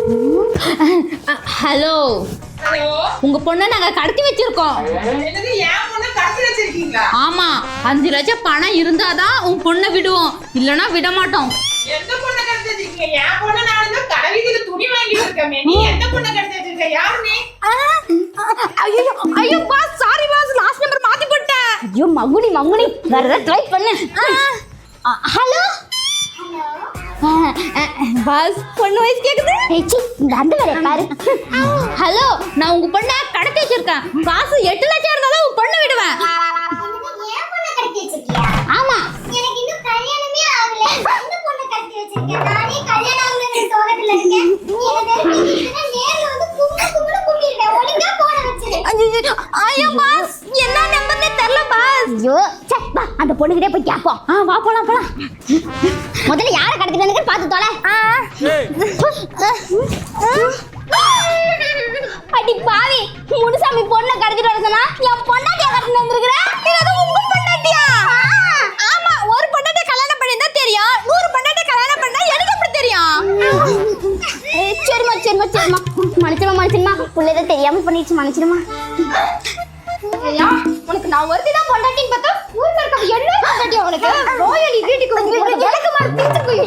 Hello hello, உங்க பொண்ணை நாங்க கடத்தி வச்சிருக்கோம். என்னது என் பொண்ணை கடத்தி வச்சிருக்கீங்களா? ஆமா, 5 லட்சம் பணம் இருந்தாதான் உன் பொண்ணை விடுவோம், இல்லனா விட மாட்டோம். எந்த பொண்ணை கடத்தி வச்சிருக்கீங்க? என் பொண்ணை நான் தான் கடைவீதியில துணி வாங்கிட்டு இருக்கேன். நீ எந்த பொண்ணை கடத்தி வச்சிருக்க? யாரு நீ? ஐயோ ஐயோ boss, sorry boss, last number மாத்தி போட்டேன். ஐயோ மங்குனி வேற ஏதாவது ட்ரை பண்ணு. ஹலோ பாஸ், பொண்ணு வயசு கேக்குது. ஏச்சி இந்த அந்த வேற பாரு. ஹலோ, நான் உங்க பொண்ணை கடத்தி வச்சிருக்கேன். காசு 8 லட்சம் இருந்தாதான் உன் பொண்ணை விடுவேன். ஏன் பொண்ணை கடத்தி வச்சிருக்கியா? ஆமா, எனக்கு இன்னும் கல்யாணமே ஆகல. எந்த பொண்ணை கடத்தி வச்சிருக்க? நானே கல்யாணம் ஆகலங்கிற சோகத்துல இருக்கேன். நீ என்ன தெரிஞ்சுக்கிட்டா நேர்ல வந்து கும்பிட்டு கும்பிடுவேன். ஒழுங்கா போன வச்சிரு. ஐயோ பாஸ், என்ன நம்பர்னே தெரியல பாஸ். ஐயோ சே, வா அந்த பொண்ணுகிட்டே போய் கேட்போம். வா போலாம் போலாம். முதல்ல யாரை கடத்திட்டு பார்த்து தொலை. அடி பாவி, முனுசாமி பொண்ணை கடத்திட்டு வர சொன்னா என் பொண்டாட்டியா கடத்திட்டு வந்திருக்கிற. இது உங்க பொண்டாட்டியா? ஆமா, ஒரு பொண்டாட்டிய கல்யாணம் பண்ணிருந்தா தெரியும், 100 பொண்டாட்டிய கல்யாணம் பண்ணா எனக்கு எப்படி தெரியும்? சரிம்மா மனுஷமா புள்ளதான் தெரியாம பண்ணிடுச்சு, மனுஷமா. ஐயா, உனக்கு நான் ஒருத்திதான் பொண்டாட்டின்னு பார்த்தா ஊர்ல இருக்க என்ன பொண்டாட்டியா உனக்கு? ரோயல் வீட்டுக்கு வந்து எனக்கு மாதிரி திட்டு போய்